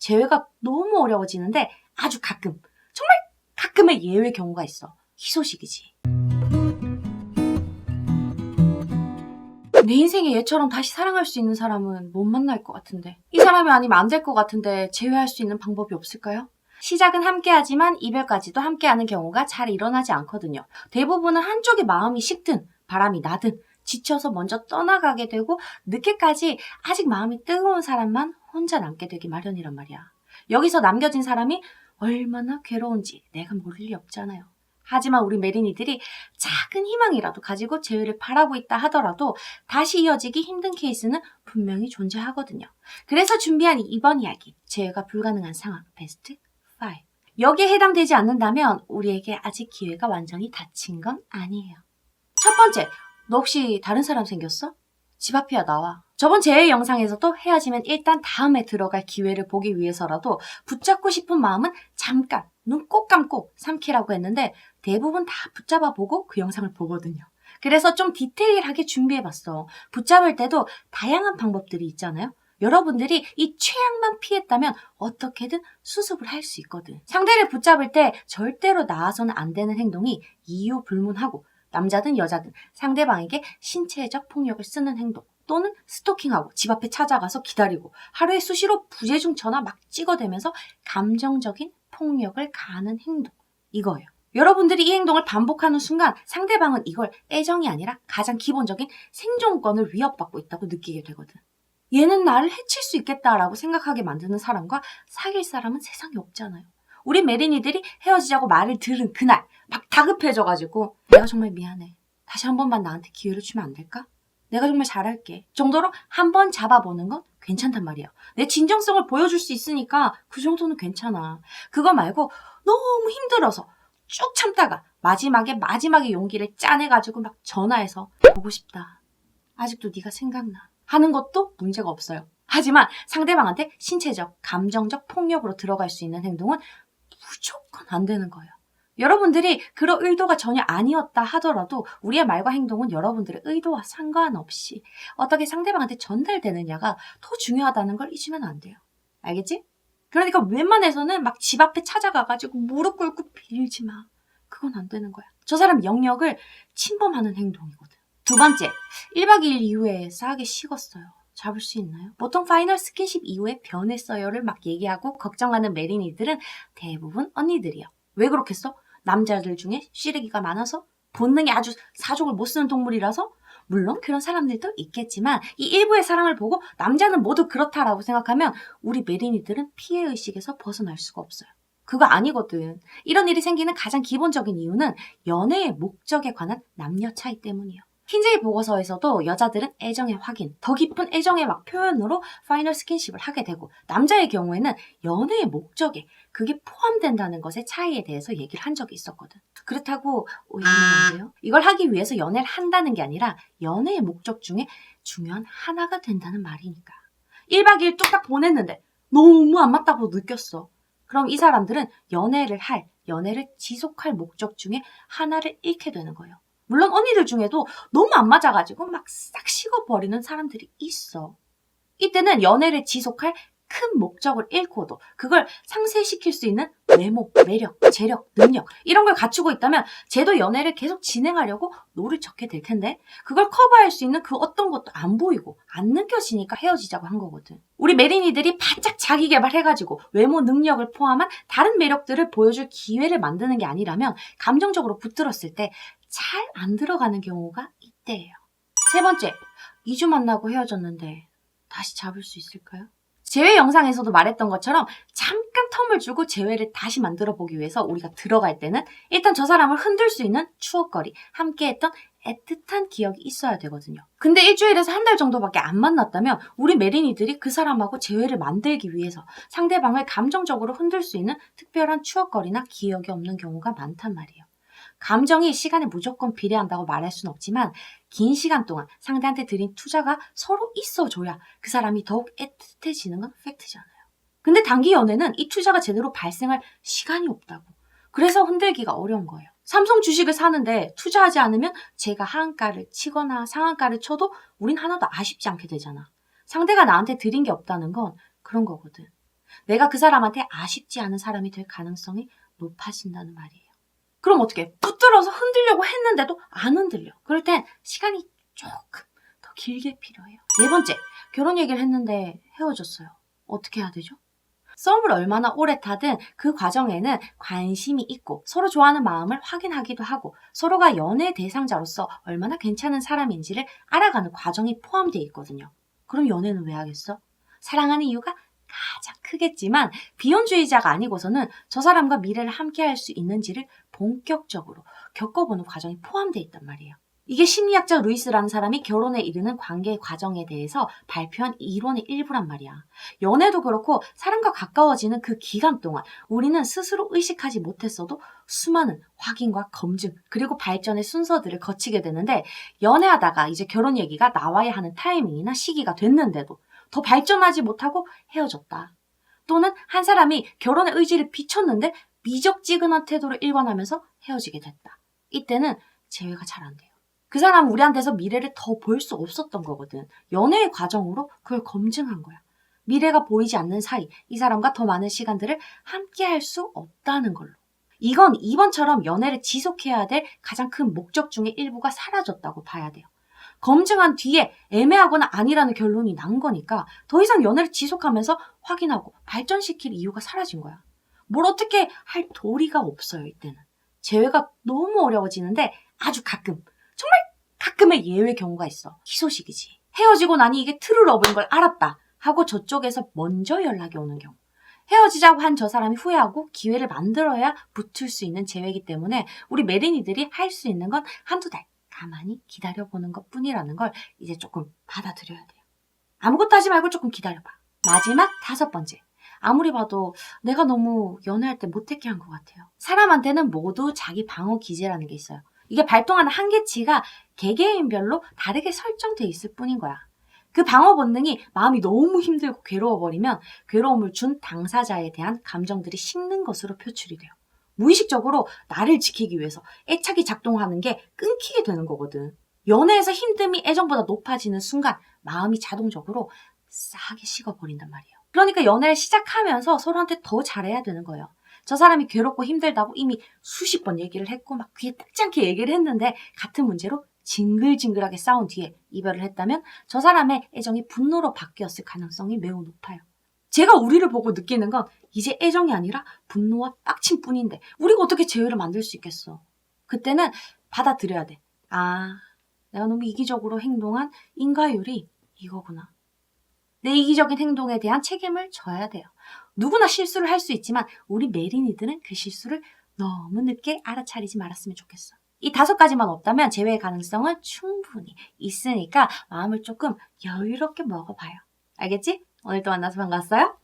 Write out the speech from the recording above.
제외가 너무 어려워지는데 아주 가끔, 정말 가끔의 예외 경우가 있어. 희소식이지. 내 인생에 얘처럼 다시 사랑할 수 있는 사람은 못 만날 것 같은데, 이 사람이 아니면 안 될 것 같은데 제외할 수 있는 방법이 없을까요? 시작은 함께하지만 이별까지도 함께하는 경우가 잘 일어나지 않거든요. 대부분은 한쪽의 마음이 식든 바람이 나든 지쳐서 먼저 떠나가게 되고 늦게까지 아직 마음이 뜨거운 사람만 혼자 남게 되기 마련이란 말이야. 여기서 남겨진 사람이 얼마나 괴로운지 내가 모를 리 없잖아요. 하지만 우리 메린이들이 작은 희망이라도 가지고 재회를 바라고 있다 하더라도 다시 이어지기 힘든 케이스는 분명히 존재하거든요. 그래서 준비한 이번 이야기, 재회가 불가능한 상황 베스트 5. 여기에 해당되지 않는다면 우리에게 아직 기회가 완전히 닫힌 건 아니에요. 첫 번째, 너 혹시 다른 사람 생겼어? 집 앞이야 나와. 저번 재회 영상에서도 헤어지면 일단 다음에 들어갈 기회를 보기 위해서라도 붙잡고 싶은 마음은 잠깐 눈 꼭 감고 삼키라고 했는데 대부분 다 붙잡아 보고 그 영상을 보거든요. 그래서 좀 디테일하게 준비해봤어. 붙잡을 때도 다양한 방법들이 있잖아요. 여러분들이 이 최악만 피했다면 어떻게든 수습을 할 수 있거든. 상대를 붙잡을 때 절대로 나와서는 안 되는 행동이 이유 불문하고 남자든 여자든 상대방에게 신체적 폭력을 쓰는 행동 또는 스토킹하고 집 앞에 찾아가서 기다리고 하루에 수시로 부재중 전화 막 찍어대면서 감정적인 폭력을 가하는 행동, 이거예요. 여러분들이 이 행동을 반복하는 순간 상대방은 이걸 애정이 아니라 가장 기본적인 생존권을 위협받고 있다고 느끼게 되거든. 얘는 나를 해칠 수 있겠다라고 생각하게 만드는 사람과 사귈 사람은 세상에 없잖아요. 우리 메린이들이 헤어지자고 말을 들은 그날 막 다급해져가지고 내가 정말 미안해. 다시 한 번만 나한테 기회를 주면 안 될까? 내가 정말 잘할게. 정도로 한 번 잡아보는 건 괜찮단 말이야. 내 진정성을 보여줄 수 있으니까 그 정도는 괜찮아. 그거 말고 너무 힘들어서 쭉 참다가 마지막에 용기를 짜내가지고 막 전화해서 보고 싶다. 아직도 네가 생각나. 하는 것도 문제가 없어요. 하지만 상대방한테 신체적, 감정적 폭력으로 들어갈 수 있는 행동은 무조건 안 되는 거예요. 여러분들이 그런 의도가 전혀 아니었다 하더라도 우리의 말과 행동은 여러분들의 의도와 상관없이 어떻게 상대방한테 전달되느냐가 더 중요하다는 걸 잊으면 안 돼요. 알겠지? 그러니까 웬만해서는 막 집 앞에 찾아가가지고 무릎 꿇고 빌지 마. 그건 안 되는 거야. 저 사람 영역을 침범하는 행동이거든. 두 번째, 1박 2일 이후에 싸게 식었어요. 잡을 수 있나요? 보통 파이널 스킨십 이후에 변했어요를 막 얘기하고 걱정하는 메린이들은 대부분 언니들이요. 왜 그렇겠어? 남자들 중에 쉬레기가 많아서? 본능이 아주 사족을 못 쓰는 동물이라서? 물론 그런 사람들도 있겠지만 이 일부의 사람을 보고 남자는 모두 그렇다라고 생각하면 우리 메린이들은 피해의식에서 벗어날 수가 없어요. 그거 아니거든. 이런 일이 생기는 가장 기본적인 이유는 연애의 목적에 관한 남녀 차이 때문이에요. 킨제이 보고서에서도 여자들은 애정의 확인, 더 깊은 애정의 막 표현으로 파이널 스킨십을 하게 되고 남자의 경우에는 연애의 목적에 그게 포함된다는 것의 차이에 대해서 얘기를 한 적이 있었거든. 그렇다고 오해하면 안 돼요. 이걸 하기 위해서 연애를 한다는 게 아니라 연애의 목적 중에 중요한 하나가 된다는 말이니까. 1박 2일 뚝딱 보냈는데 너무 안 맞다고 느꼈어. 그럼 이 사람들은 연애를 지속할 목적 중에 하나를 잃게 되는 거예요. 물론 언니들 중에도 너무 안 맞아가지고 막 싹 식어버리는 사람들이 있어. 이때는 연애를 지속할 큰 목적을 잃고도 그걸 상쇄시킬 수 있는 외모, 매력, 재력, 능력 이런 걸 갖추고 있다면 쟤도 연애를 계속 진행하려고 노를 젓게 될 텐데 그걸 커버할 수 있는 그 어떤 것도 안 보이고 안 느껴지니까 헤어지자고 한 거거든. 우리 메린이들이 바짝 자기 개발해가지고 외모, 능력을 포함한 다른 매력들을 보여줄 기회를 만드는 게 아니라면 감정적으로 붙들었을 때 잘 안 들어가는 경우가 있대요. 세 번째, 2주 만나고 헤어졌는데 다시 잡을 수 있을까요? 재회 영상에서도 말했던 것처럼 잠깐 텀을 주고 재회를 다시 만들어 보기 위해서 우리가 들어갈 때는 일단 저 사람을 흔들 수 있는 추억거리, 함께했던 애틋한 기억이 있어야 되거든요. 근데 일주일에서 한 달 정도밖에 안 만났다면 우리 메린이들이 그 사람하고 재회를 만들기 위해서 상대방을 감정적으로 흔들 수 있는 특별한 추억거리나 기억이 없는 경우가 많단 말이에요. 감정이 시간에 무조건 비례한다고 말할 수는 없지만 긴 시간 동안 상대한테 드린 투자가 서로 있어줘야 그 사람이 더욱 애틋해지는 건 팩트잖아요. 근데 단기 연애는 이 투자가 제대로 발생할 시간이 없다고. 그래서 흔들기가 어려운 거예요. 삼성 주식을 사는데 투자하지 않으면 제가 하한가를 치거나 상한가를 쳐도 우린 하나도 아쉽지 않게 되잖아. 상대가 나한테 드린 게 없다는 건 그런 거거든. 내가 그 사람한테 아쉽지 않은 사람이 될 가능성이 높아진다는 말이에요. 그럼 어떻게? 붙들어서 흔들려고 했는데도 안 흔들려. 그럴 땐 시간이 조금 더 길게 필요해요. 네 번째, 결혼 얘기를 했는데 헤어졌어요. 어떻게 해야 되죠? 썸을 얼마나 오래 타든 그 과정에는 관심이 있고 서로 좋아하는 마음을 확인하기도 하고 서로가 연애 대상자로서 얼마나 괜찮은 사람인지를 알아가는 과정이 포함되어 있거든요. 그럼 연애는 왜 하겠어? 사랑하는 이유가 가장 크겠지만 비혼주의자가 아니고서는 저 사람과 미래를 함께 할 수 있는지를 본격적으로 겪어보는 과정이 포함되어 있단 말이에요. 이게 심리학자 루이스라는 사람이 결혼에 이르는 관계의 과정에 대해서 발표한 이론의 일부란 말이야. 연애도 그렇고 사람과 가까워지는 그 기간 동안 우리는 스스로 의식하지 못했어도 수많은 확인과 검증 그리고 발전의 순서들을 거치게 되는데 연애하다가 이제 결혼 얘기가 나와야 하는 타이밍이나 시기가 됐는데도 더 발전하지 못하고 헤어졌다. 또는 한 사람이 결혼의 의지를 비췄는데 미적지근한 태도를 일관하면서 헤어지게 됐다. 이때는 재회가 잘 안 돼요. 그 사람은 우리한테서 미래를 더 볼 수 없었던 거거든. 연애의 과정으로 그걸 검증한 거야. 미래가 보이지 않는 사이 이 사람과 더 많은 시간들을 함께 할 수 없다는 걸로. 이건 2번처럼 연애를 지속해야 될 가장 큰 목적 중에 일부가 사라졌다고 봐야 돼요. 검증한 뒤에 애매하거나 아니라는 결론이 난 거니까 더 이상 연애를 지속하면서 확인하고 발전시킬 이유가 사라진 거야. 뭘 어떻게 할 도리가 없어요, 이때는. 재회가 너무 어려워지는데 아주 가끔, 정말 가끔의 예외 경우가 있어. 희소식이지. 헤어지고 나니 이게 트루러브인 걸 알았다 하고 저쪽에서 먼저 연락이 오는 경우. 헤어지자고 한 저 사람이 후회하고 기회를 만들어야 붙을 수 있는 재회이기 때문에 우리 메리니들이 할 수 있는 건 한두 달 가만히 기다려보는 것 뿐이라는 걸 이제 조금 받아들여야 돼요. 아무것도 하지 말고 조금 기다려봐. 마지막 5번째. 아무리 봐도 내가 너무 연애할 때 못했게 한 것 같아요. 사람한테는 모두 자기 방어 기제라는 게 있어요. 이게 발동하는 한계치가 개개인별로 다르게 설정돼 있을 뿐인 거야. 그 방어 본능이 마음이 너무 힘들고 괴로워버리면 괴로움을 준 당사자에 대한 감정들이 식는 것으로 표출이 돼요. 무의식적으로 나를 지키기 위해서 애착이 작동하는 게 끊기게 되는 거거든. 연애에서 힘듦이 애정보다 높아지는 순간 마음이 자동적으로 싸게 식어버린단 말이에요. 그러니까 연애를 시작하면서 서로한테 더 잘해야 되는 거예요. 저 사람이 괴롭고 힘들다고 이미 수십 번 얘기를 했고 막 귀에 딱 않게 얘기를 했는데 같은 문제로 징글징글하게 싸운 뒤에 이별을 했다면 저 사람의 애정이 분노로 바뀌었을 가능성이 매우 높아요. 제가 우리를 보고 느끼는 건 이제 애정이 아니라 분노와 빡침 뿐인데 우리가 어떻게 재회를 만들 수 있겠어. 그때는 받아들여야 돼. 아, 내가 너무 이기적으로 행동한 인과율이 이거구나. 내 이기적인 행동에 대한 책임을 져야 돼요. 누구나 실수를 할 수 있지만 우리 메리니들은 그 실수를 너무 늦게 알아차리지 말았으면 좋겠어. 이 5가지만 없다면 재회의 가능성은 충분히 있으니까 마음을 조금 여유롭게 먹어봐요. 알겠지? 오늘도 만나서 반가웠어요?